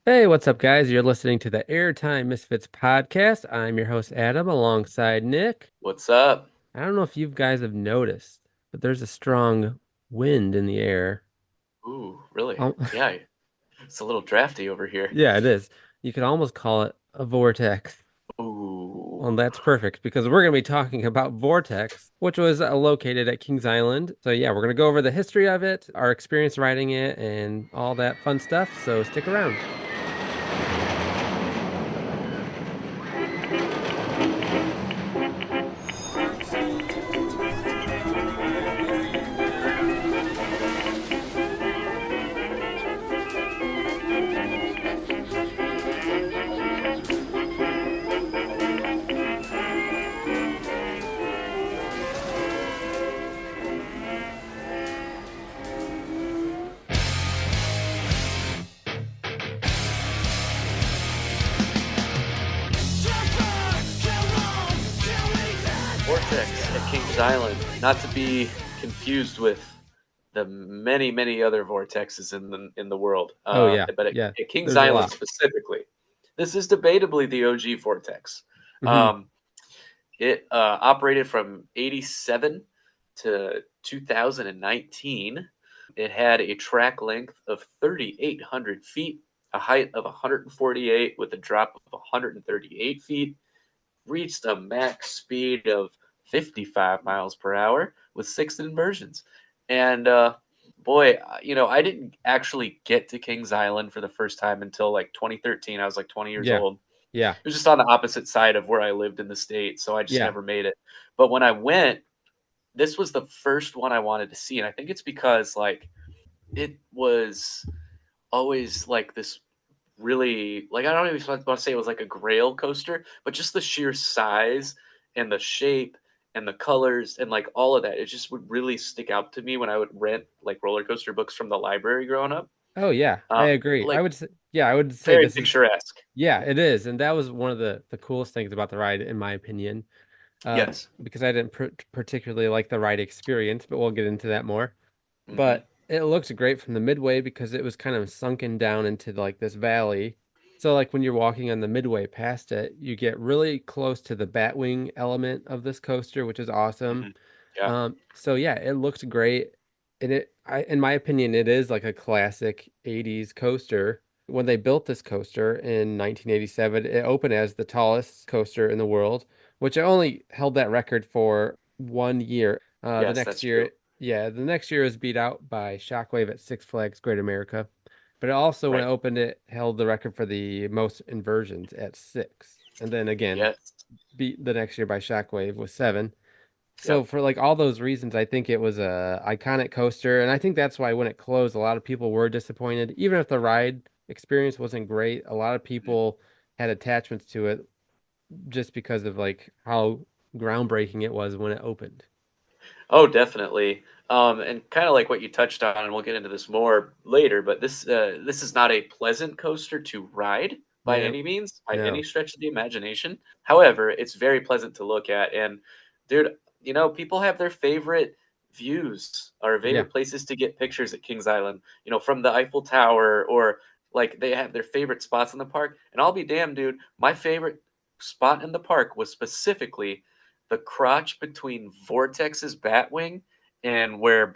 Hey, what's up, guys? You're listening to the Airtime Misfits Podcast. I'm your host, Adam, alongside Nick. What's up? I don't know if you guys have noticed, but there's a strong wind in the air. Ooh, really? Um, Yeah, it's a little drafty over here. yeah, it is. You could almost call it a vortex. Ooh. Well, that's perfect because we're going to be talking about Vortex, which was located at Kings Island. So, yeah, we're going to go over the history of it, our experience riding it, and all that fun stuff. So, stick around. Vortex at Kings Island, not to be confused with the many, many other vortexes in the world. Oh, yeah. But Yeah, at Kings there's a Island lot. specifically, this is debatably the OG vortex. Hmm. Um, it operated from '87 to 2019. It had a track length of 3,800 feet, a height of 148 with a drop of 138 feet, reached a max speed of 55 miles per hour with 6 inversions. And boy, I didn't actually get to Kings Island for the first time until like 2013. I was like 20 years Yeah. old. Yeah. It was just on the opposite side of where I lived in the state, so I just Yeah. never made it. But when I went, this was the first one I wanted to see, and I think it's because like it was always like this really like I don't even want to say it was like a grail coaster, but just the sheer size and the shape and the colors and like all of that, it just would really stick out to me when I would rent like roller coaster books from the library growing up. Oh yeah, I agree. Like I would say very this is, picturesque. yeah, it is, and that was one of the coolest things about the ride, in my opinion. Uh, Yes. because I didn't particularly like the ride experience, but we'll get into that more. Hmm. But it looked great from the midway because it was kind of sunken down into like this valley. So like when you're walking on the midway past it, you get really close to the batwing element of this coaster, which is awesome. Hmm. Yeah. So yeah, it looks great. And in my opinion, it is like a classic 80s coaster. When they built this coaster in 1987, it opened as the tallest coaster in the world, which only held that record for 1 year. The Yes, next that's true. year, yeah, the next year was beat out by Shockwave at Six Flags Great America. But it also, when it Right. opened, it held the record for the most inversions at six. And then again, Yes. beat the next year by Shockwave with seven. So Yep. for like all those reasons, I think it was a iconic coaster, and I think that's why when it closed, a lot of people were disappointed. Even if the ride experience wasn't great, a lot of Mhm. people had attachments to it just because of like how groundbreaking it was when it opened. Oh, definitely. And kind of like what you touched on, and we'll get into this more later. But this is not a pleasant coaster to ride by No, any means, by any no. stretch of the imagination. However, it's very pleasant to look at. And dude, people have their favorite views or Yeah. favorite places to get pictures at Kings Island. From the Eiffel Tower, or like they have their favorite spots in the park. And I'll be damned, dude. My favorite spot in the park was specifically the crotch between Vortex's Batwing and where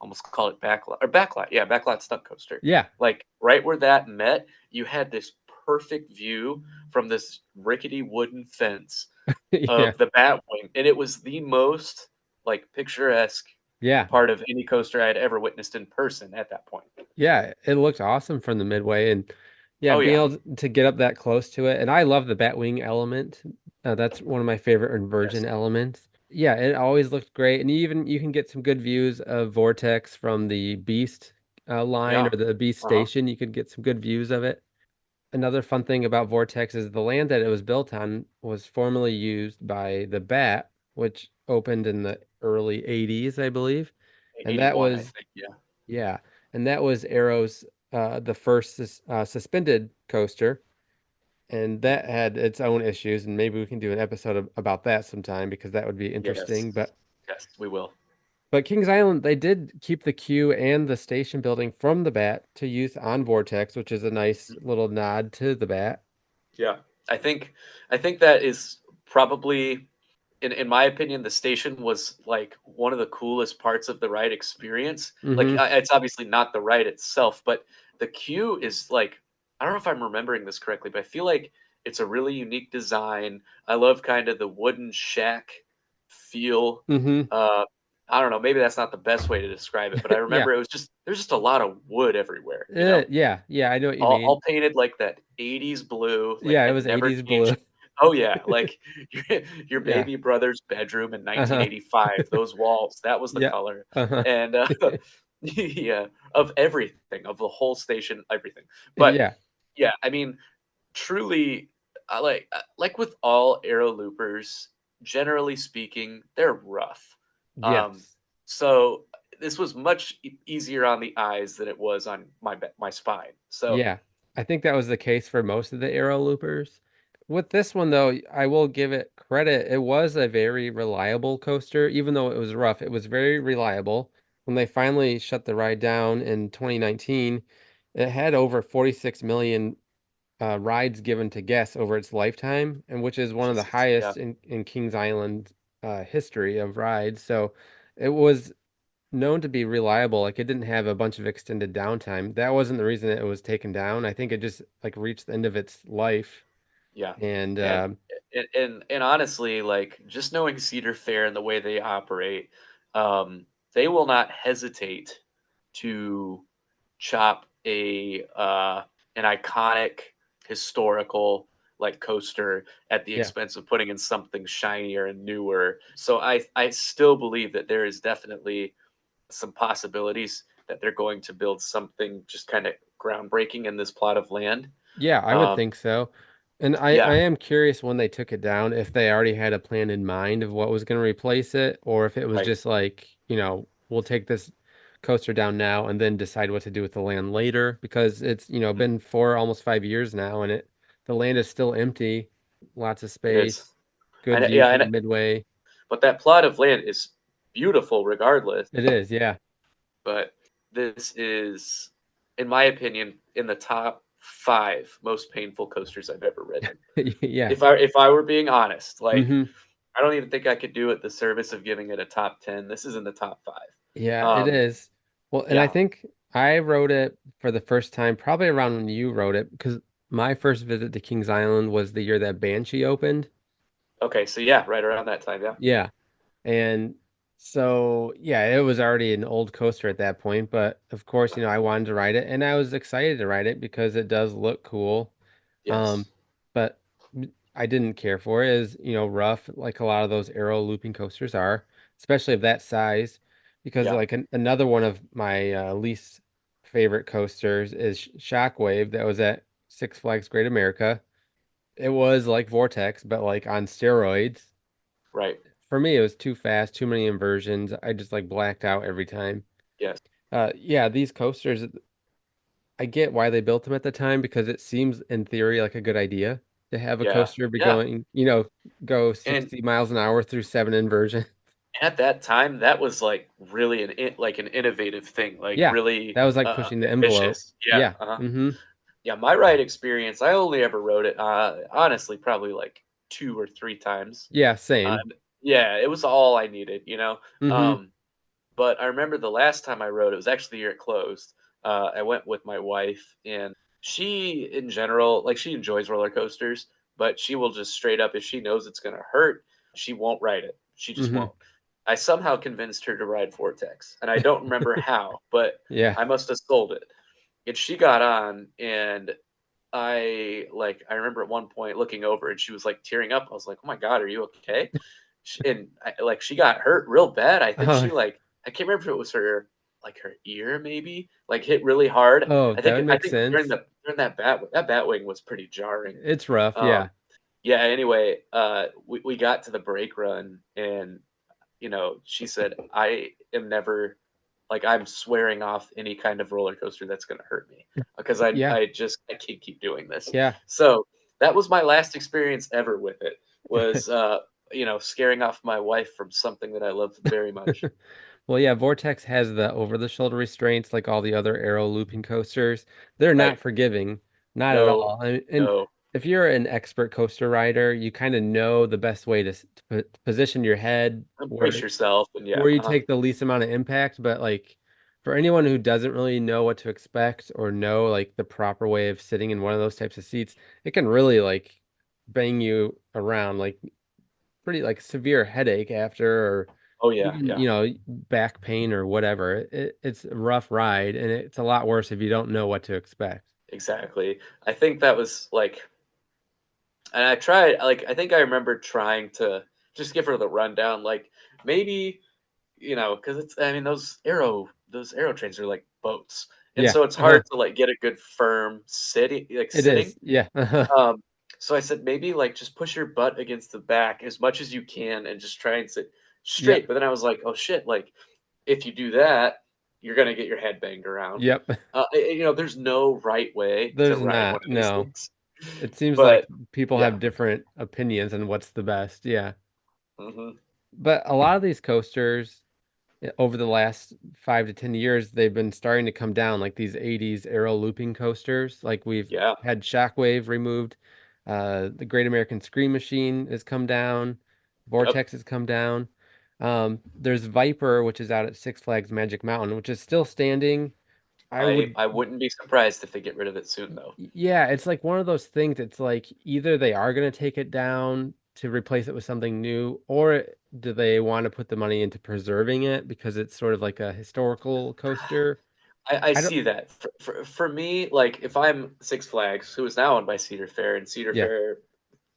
almost call it backlot, yeah, backlot stunt coaster. Yeah. Like right where that met, you had this perfect view from this rickety wooden fence Yeah. of the Batwing, and it was the most like picturesque Yeah. part of any coaster I had ever witnessed in person at that point. Yeah. It looked awesome from the midway. And yeah, Oh being yeah, able to get up that close to it. And I love the Batwing element. That's one of my favorite inversion yes, elements. Yeah, it always looked great. And even you can get some good views of Vortex from the Beast line yeah, or the Beast uh huh, station. You could get some good views of it. Another fun thing about Vortex is the land that it was built on was formerly used by the Bat, which opened in the early 80s, I believe. And that 81, I was, think. Yeah, yeah, and that was Arrow's the first suspended coaster, and that had its own issues, and maybe we can do an episode about that sometime because that would be yes, interesting. But yes, we will. But Kings Island, they did keep the queue and the station building from the bat to use on Vortex, which is a nice little nod to the bat. Yeah, I think I think that is probably in my opinion, the station was like one of the coolest parts of the ride experience. Like Hmm. it's obviously not the ride itself, but the queue is like I don't know if I'm remembering this correctly, but I feel like it's a really unique design. I love kind of the wooden shack feel. Hmm. Uh, I don't know, maybe that's not the best way to describe it, but I Yeah. remember it was just there's just a lot of wood everywhere, you know, Yeah. Yeah. I know what you all mean. painted like that 80s blue, like Yeah. It had was never 80s blue. changed. Oh yeah, like your Yeah. baby brother's bedroom in Uh-huh. 1985. Those walls, that was the Yeah. color, Uh-huh. and yeah, of everything, of the whole station, everything. But Yeah. yeah, I mean, truly, like with all aero loopers, generally speaking, they're rough. Um, Yes. so this was much easier on the eyes than it was on my spine. So Yeah, I think that was the case for most of the Aero loopers. With this one, though, I will give it credit. It was a very reliable coaster, even though it was rough. It was very reliable. When they finally shut the ride down in 2019, it had over 46 million rides given to guests over its lifetime, and which is one of the Jesus, yeah, highest in Kings Island history of rides. So it was known to be reliable. Like it didn't have a bunch of extended downtime. That wasn't the reason it was taken down. I think it just like reached the end of its life. yeah, And and and honestly, like just knowing Cedar Fair and the way they operate, they will not hesitate to chop an iconic historical like coaster at the yeah, expense of putting in something shinier and newer. So I still believe that there is definitely some possibilities that they're going to build something just kind of groundbreaking in this plot of land. yeah, I would Um, think so. And I yeah, am curious when they took it down if they already had a plan in mind of what was going to replace it, or if it was right. just like, we'll take this coaster down now and then decide what to do with the land later because it's, Mhm. been for almost 5 years now and the land is still empty, lots of It is. space, good And view yeah, from the and midway. but that plot of land is beautiful regardless. It is, yeah. But this is, in my opinion, in the top five most painful coasters I've ever ridden. Yeah. If I were being honest, like Hmm. I don't even think I could do it the service of giving it a top 10. This is in the top five. Yeah, it Um, is. Well, and I yeah. think I wrote it for the first time, probably around when you wrote it, because my first visit to Kings Island was the year that Banshee opened. Okay. So yeah, right around that time. Yeah. Yeah. And so, yeah, it was already an old coaster at that point, but of course, I wanted to ride it and I was excited to ride it because it does look cool. Um, Yes. but I didn't care for it. Is, rough like a lot of those aero looping coasters are, especially of that size. Because Yeah. like another one of my least favorite coasters is Shockwave that was at Six Flags Great America. It was like Vortex, but like on steroids. Right. For me, it was too fast, too many inversions. I just like blacked out every time. Yes. Yeah, these coasters, I get why they built them at the time because it seems in theory like a good idea to have a Yeah. coaster be Yeah. going, go And 60 miles an hour through seven inversion. at that time, that was like really like an innovative thing, like Yeah, really that was like pushing the envelope. ambitious. Yeah. Yeah. Hmm. Yeah. My ride experience, I only ever rode it, honestly, probably like two or three times. Yeah, Uh, same. yeah, it was all I needed, you know. Hmm. Um, but I remember the last time I rode, it was actually the year it closed. I went with my wife, and she, in general, like she enjoys roller coasters, but she will just straight up, if she knows it's going to hurt, she won't ride it. She just Hmm. won't. I somehow convinced her to ride Vortex, and I don't remember how, but Yeah. I must have sold it. And she got on, and I remember at one point looking over, and she was like tearing up. I was like, "Oh my god, are you okay?" Like she got hurt real bad. I think Oh, she like I can't remember if it was her ear maybe like hit really hard. oh, I that think would I make think during sense. that bat wing was pretty jarring. It's rough. Um, Yeah. yeah. Anyway, we got to the brake run, and she said, "I am never like I'm swearing off any kind of roller coaster that's going to hurt me because Yeah. I can't keep doing this." Yeah. So that was my last experience ever with it. Was scaring off my wife from something that I love very much. Well, yeah, Vortex has the over-the-shoulder restraints like all the other aero looping coasters. They're not Right. forgiving, not at No, all. And no. if you're an expert coaster rider, you kind of know the best way to position your head Brace yourself, and yeah. where you take the least amount of impact. But like for anyone who doesn't really know what to expect or know like the proper way of sitting in one of those types of seats, it can really like bang you around like pretty like severe headache after or Oh yeah, even yeah. back pain or whatever. It's a rough ride and it's a lot worse if you don't know what to expect. Exactly. I think that was like, and I tried, like, I think I remember trying to just give her the rundown, like, maybe, because I mean, those aero trains are like boats. And Yeah. so it's hard to like get a good firm It sitting. is. Yeah. Um, so I said, maybe like just push your butt against the back as much as you can and just try and sit straight. Yep. But then I was like, oh shit, like if you do that, you're gonna get your head banged around. Yep. There's no right way to There's ride one not. of these No. things. It seems like But people yeah. have different opinions on what's the best. Yeah. Hmm. But a lot of these coasters over the last 5 to 10 years, they've been starting to come down, like these 80s aero looping coasters. Like we've Yeah. had Shockwave removed. The Great American Scream Machine has come down. Yep. Vortex has come down. There's Viper, which is out at Six Flags Magic Mountain, which is still standing. I I would I wouldn't be surprised if they get rid of it soon though. Yeah, it's like one of those things. It's like either they are going to take it down to replace it with something new, or do they want to put the money into preserving it because it's sort of like a historical coaster? I I don't, see that. For me, like if I'm Six Flags, who is now owned by Cedar Fair, and Cedar yeah. Fair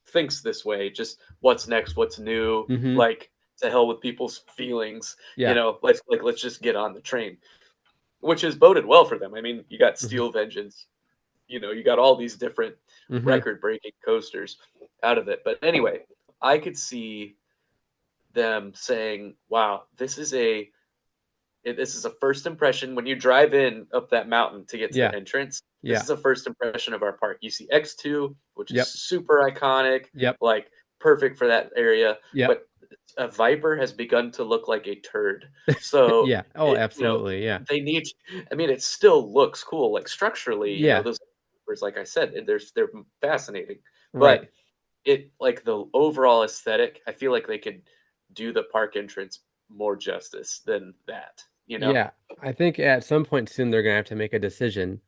thinks this way, just what's next, what's new, Hmm. like to hell with people's feelings, Yeah. let's just get on the train, which has boded well for them. I mean, you got Hmm. Steel Vengeance, you got all these different Hmm. record-breaking coasters out of it. But anyway, I could see them saying, "Wow, this is a first impression when you drive in up that mountain to get to the Yeah. entrance. This Yeah. is a first impression of our park. You see X2, which is Yep. super iconic, Yep. like perfect for that area, Yep. but a Viper has begun to look like a turd. So Yeah. Oh, absolutely. Yeah. they need. I mean, it still looks cool, like structurally. Yeah. Those Vipers, like I said, they're fascinating, but Right. it like the overall aesthetic. I feel like they could do the park entrance more justice than that. You know? Yeah, I think at some point soon they're gonna have to make a decision,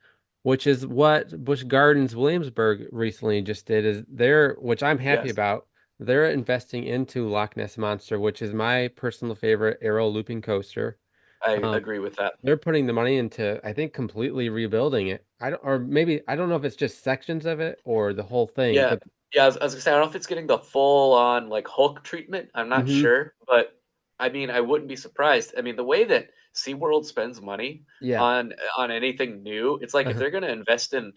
which is what Busch Gardens Williamsburg recently just did. Is they're, which I'm happy Yes. about, they're investing into Loch Ness Monster, which is my personal favorite aero looping coaster. I Um, agree with that. they're putting the money into, I think, completely rebuilding it. I don't, or maybe I don't know if it's just sections of it or the whole thing, Yeah. but Yeah, I was gonna say, I don't know if it's getting the full on, like, Hulk treatment, I'm not hmm sure, but, I mean, I wouldn't be surprised. I mean, the way that SeaWorld spends money yeah, on anything new, it's like if uh they're gonna invest in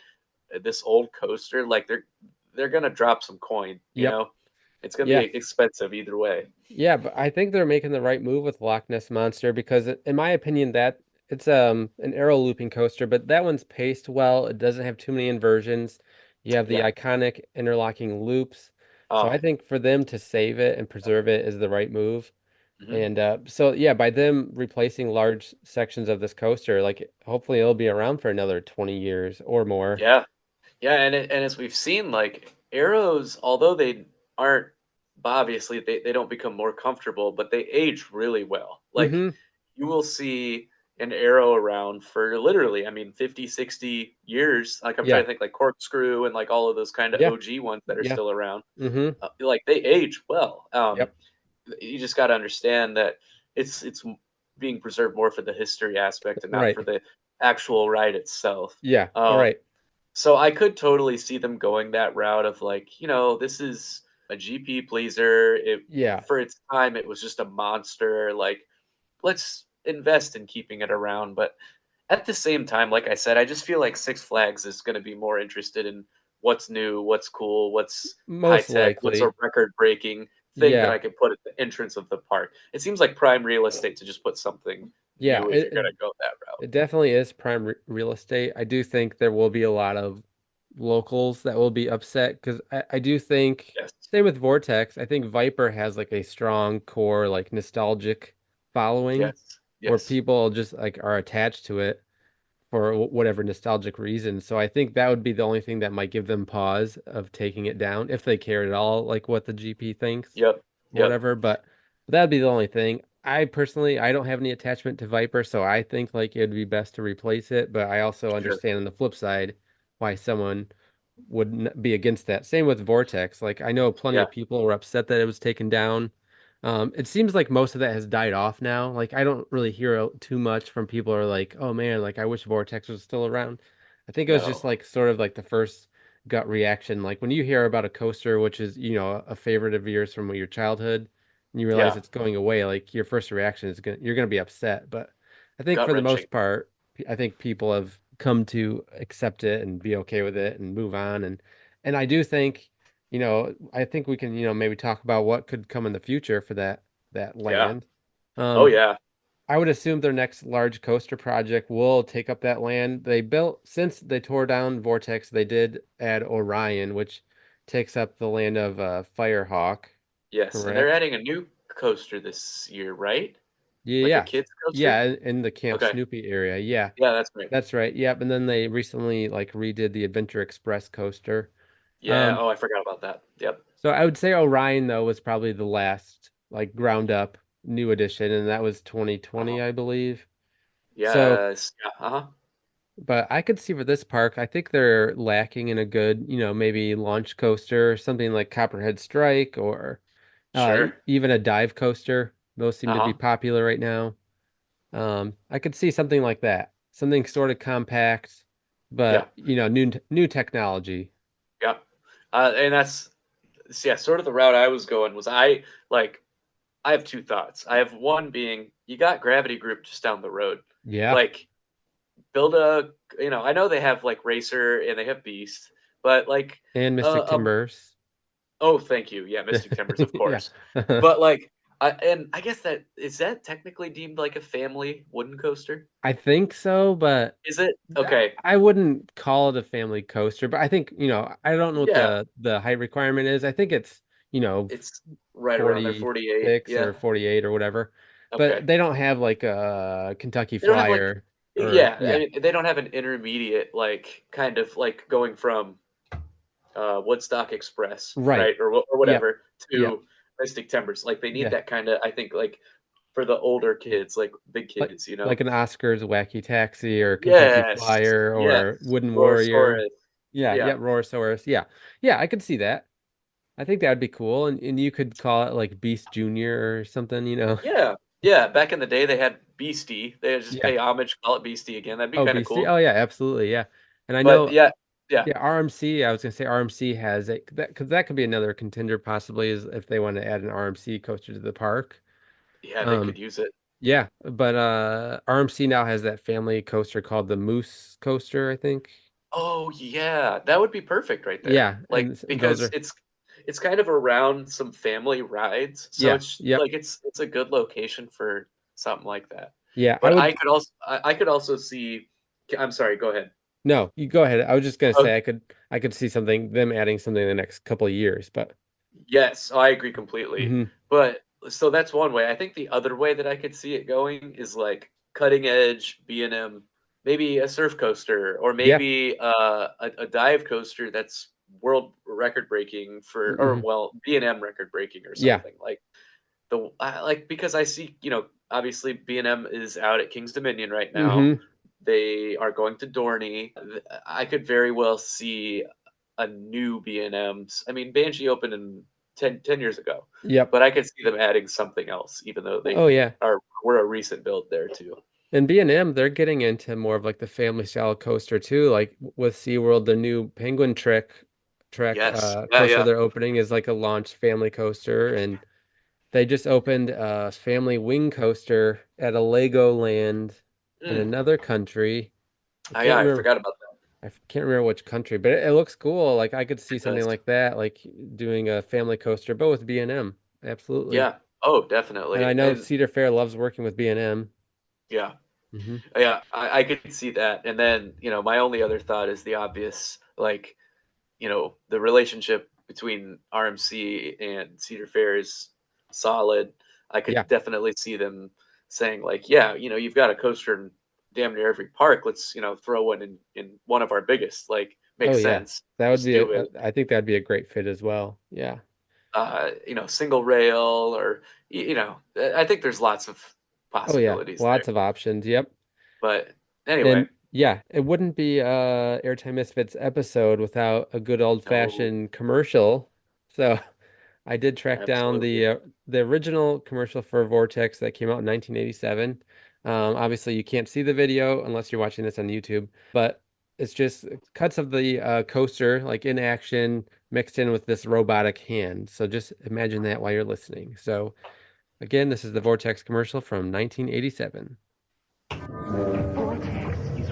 this old coaster, like, they're gonna drop some coin, you yep, know? It's gonna be yeah. expensive either way. Yeah, but I think they're making the right move with Loch Ness Monster because in my opinion that it's an arrow looping coaster, but that one's paced well. It doesn't have too many inversions. You have the Yeah. iconic interlocking loops. So I Oh, think for them to save it and preserve it is the right move. mhm. And so yeah, by them replacing large sections of this coaster, like hopefully it'll be around for another 20 years or more. Yeah. Yeah, and as we've seen, like arrows, although they aren't obviously they don't become more comfortable, but they age really well. Like Mm-hmm. you will see an arrow around for literally, I mean, 50, 60 years. Like I'm trying Yeah. to think like corkscrew and like all of those kind of Yeah. OG ones that are Yeah. still around. Mm-hmm. Like they age well. Yep. You just got to understand that it's being preserved more for the history aspect and not for Right. the actual ride itself. Yeah. All Um, right. so I could totally see them going that route of like, this is a GP pleaser. It Yeah. for its time, it was just a monster. Like, let's invest in keeping it around. But at the same time, like I said, I just feel like Six Flags is going to be more interested in what's new, what's cool, what's high Most tech, what's a likely. record breaking thing that Yeah. I could put at the entrance of the park. It seems like prime real estate to just put something Yeah, new if you're going to go that route. it definitely is prime real estate. I do think there will be a lot of locals that will be upset because I do think, Yes. same with Vortex, I think Viper has like a strong core, like nostalgic following. Yes. where Yes. people just like are attached to it for whatever nostalgic reason. So I think that would be the only thing that might give them pause of taking it down if they care at all, like what the GP thinks Yep. or Yep. whatever. But that'd be the only thing. I personally, I don't have any attachment to Viper, so I think like it would be best to replace it. But I also Sure. understand on the flip side why someone would be against that. Same with Vortex. Like I know plenty Yeah. of people were upset that it was taken down. It seems like most of that has died off now. Like I don't really hear too much from people who are like, "Oh man, like I wish Vortex was still around." I think it was just No. like sort of like the first gut reaction. Like when you hear about a coaster, which is, a favorite of yours from your childhood, and you realize Yeah. it's going away, like your first reaction is you're gonna be upset. But I think Gut for the wrenching. most part, I think people have come to accept it and be okay with it and move on. And I do think, I think we can, maybe talk about what could come in the future for that Yeah. land. Oh Um, yeah. I would assume their next large coaster project will take up that land. They built, since they tore down Vortex, they did add Orion, which takes up the land of Firehawk, Yes. And they're correct? adding a new coaster this year, right? Yeah, Like a yeah. kids coaster? Yeah, in the Camp Okay. Snoopy area. Yeah, Yeah, that's right. that's right. Yep. And then they recently like redid the Adventure Express coaster. Yeah. Um, Oh, I forgot about that. Yep. so I would say Orion though was probably the last like ground up new edition, and that was Uh-huh. 2020, I believe. So, Yes. Yeah. Uh-huh. but I could see for this park, I think they're lacking in a good, maybe launch coaster, something like Copperhead Strike or Sure. even a dive coaster. Those seem to be Uh-huh. popular right now. I could see something like that, something sort of compact, Yeah. but new technology. Yeah. And that's yeah, sort of the route I was going was like I have two thoughts. I have one being you got Gravity Group just down the road. Yeah, Like build a I know they have like Racer and they have Beast, but like and Mystic Timbers. oh, thank you. Yeah, Mystic Timbers, of Yeah. course. But like I guess that is that technically deemed like a family wooden coaster? I think so, but Is it? Okay. I wouldn't call it a family coaster. But I think, I don't know what Yeah, the height requirement is. I think it's, it's right around there, 48. 46 Yeah. or 48 or whatever. But Okay. they don't have like a Kentucky They don't have like Flyer or yeah, I yeah, mean they don't have an intermediate like kind of like going from Woodstock Express, right. right, or Yep. whatever Yep. to Mystic Timbers. Like they need Yeah. that kind of I think like for the older kids, like big Like kids, like an Oscar's Wacky Taxi or Kentucky Yes, Flyer yes, or Wooden Warrior. Rorosaurus. Yeah, Yeah, yeah, Rorosaurus. Yeah. Yeah, I could see that. I think that would be cool. And you could call it like Beast Junior or something. yeah, yeah. Back in the day, they had Beastie. They just Yeah. pay homage, call it Beastie again. That'd be Oh, kind of BC. cool. Oh, yeah, absolutely. Yeah. And I But know, yeah, yeah, yeah, RMC, I was gonna say RMC has it that because that could be another contender possibly is if they want to add an RMC coaster to the park. yeah. They could Um, use it. yeah, but RMC now has that family coaster called the Moose coaster, I think. Oh yeah, that would be perfect right there. Yeah, Like and those because are it's kind of around some family rides, so yeah, it's yep. like it's a good location for something like that. Yeah, I But would I could also see. I'm sorry. Go ahead. no, you go ahead. I was just gonna Oh, say I could see them adding something in the next couple of years, but yes, I agree completely. mhm. But so that's one way. I think the other way that I could see it going is like cutting edge B&M, maybe a surf coaster or Yeah. maybe a dive coaster that's world record breaking for or Hmm. well B&M record breaking or Yeah. something like like because I see obviously B&M is out at King's Dominion right now. Hmm. They are going to Dorney. I could very well see a new B&Ms. I mean, Banshee opened in 10 years ago, Yep. but I could see them adding something else, even though they Oh yeah. were a recent build there too. And B&M, they're getting into more of like the family style coaster too. Like with SeaWorld, the new Penguin Trek Yes. Yeah. coaster Yeah. they're opening is like a launch family coaster. And they just opened a family wing coaster at a Legoland in Mm. another country. I Yeah. can't I remember forgot about that. can't remember which country, but it looks cool. Like I could see It something does. like that, like doing a family coaster, but with B&M. Absolutely. Yeah. Oh, And I definitely. know And Cedar Fair loves working with B&M. yeah. Hmm. Yeah. I could see that. And then, my only other thought is the obvious, like, the relationship between RMC and Cedar Fair is solid. I Yeah. could definitely see them. saying like, yeah, you've got a coaster in damn near every park. Let's throw one in one of our biggest. Like, Oh makes yeah. sense. That would Just be do it. I think that'd be a great fit as well. Yeah. Single rail or I think there's lots of Oh yeah. possibilities there. Lots of options. Yep. But anyway, And yeah, it wouldn't be Airtime Misfits episode without a good no, old-fashioned commercial. So I did track down absolutely. the original commercial for Vortex that came out in 1987. Obviously, you can't see the video unless you're watching this on YouTube, but it's just cuts of the coaster like in action mixed in with this robotic hand. So just imagine that while you're listening. So again, this is the Vortex commercial from 1987. Vortex is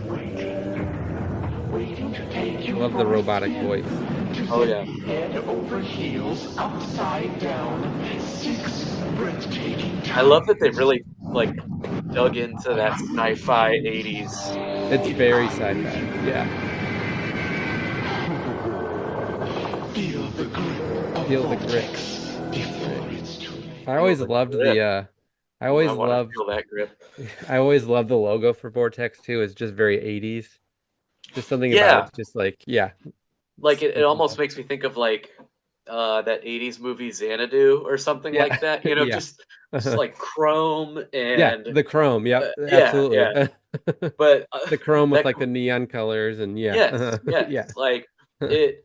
waiting to take you Love the for a robotic spin. voice. To Oh yeah. send head over heels, upside down, 6 breathtaking I love that they times. really like dug into that sci-fi 80s. It's very sci-fi. Yeah. Feel the grip of Feel the grip. Vortex That's before right. it's too late. I Feel always the loved grip. I Ooh, I always want to loved feel that grip. I always loved the logo for Vortex too. It's just very 80s. Just something about Yeah, it's just like, yeah, like it's it something almost about makes me think of like that 80s movie Xanadu or something yeah, like that. yeah. Just like chrome Yeah, and the chrome. Yep, yeah, absolutely. yeah. But The chrome with that like the neon colors and yeah. yes, yes. Yeah. Like it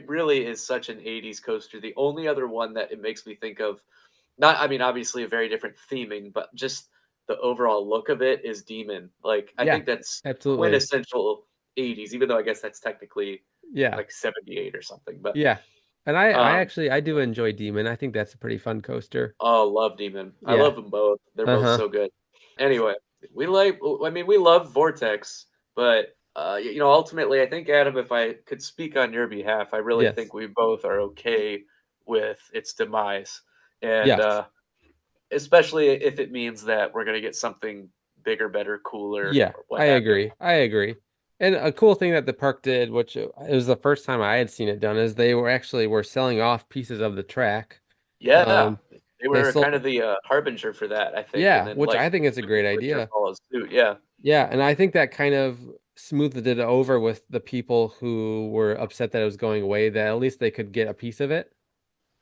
really is such an 80s coaster. The only other one that it makes me think of, not I mean obviously a very different theming, but just the overall look of it is Demon. Like I Yeah, think that's absolutely. quintessential 80s, even though I guess that's technically Yeah. like 78 or something. But Yeah. And I um actually I do enjoy Demon. I think that's a pretty fun coaster. oh, love Demon. I Yeah. love them both. They're both Uh-huh. so good. Anyway, I mean we love Vortex, but ultimately I think Adam, if I could speak on your behalf, I really Yes. think we both are okay with its demise. And Yes. especially if it means that we're going to get something bigger, better, cooler, Yeah, or what I have you. agree. I agree. And a cool thing that the park did, which it was the first time I had seen it done, is they were selling off pieces of the track. Yeah, Um, they they were kind sold, of the harbinger for that, I think, and yeah, then which like I think is a the great future idea. follows suit. Yeah, Yeah, and I think that kind of smoothed it over with the people who were upset that it was going away, that at least they could get a piece of it.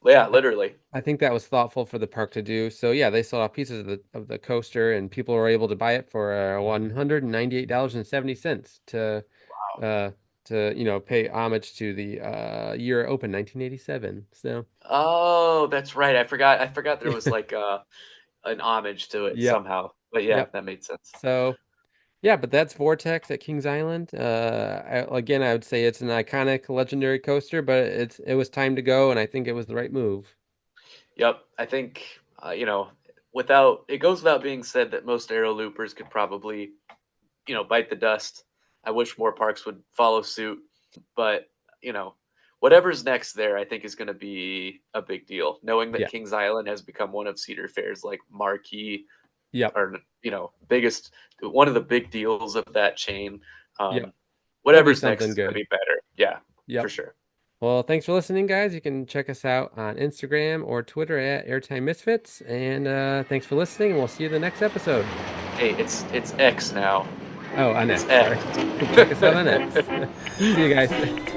yeah, literally. I think that was thoughtful for the park to do. So yeah, they sold off pieces of the coaster, and people were able to buy it for $198.70 uh pay homage to the year it opened 1987. So Oh, that's right. I forgot there was like an homage to it yep, somehow. But yeah, yep. that made sense. So yeah, but that's Vortex at Kings Island. Again, I would say it's an iconic, legendary coaster, but it was time to go, and I think it was the right move. Yep, I think without it goes without being said that most aero loopers could probably bite the dust. I wish more parks would follow suit, but you know, whatever's next there, I think is going to be a big deal. Knowing that Yeah, Kings Island has become one of Cedar Fair's like marquee yep, or biggest one of the big deals of that chain. yep. Um, It'll be whatever's next something is going to good. be better. Yeah, for Yep. sure. Well, thanks for listening, guys. You can check us out on Instagram or Twitter at Airtime Misfits. And thanks for listening, and we'll see you in the next episode. Hey, it's X now. Oh, on It's X, X. sorry. Check us out on X. See you guys.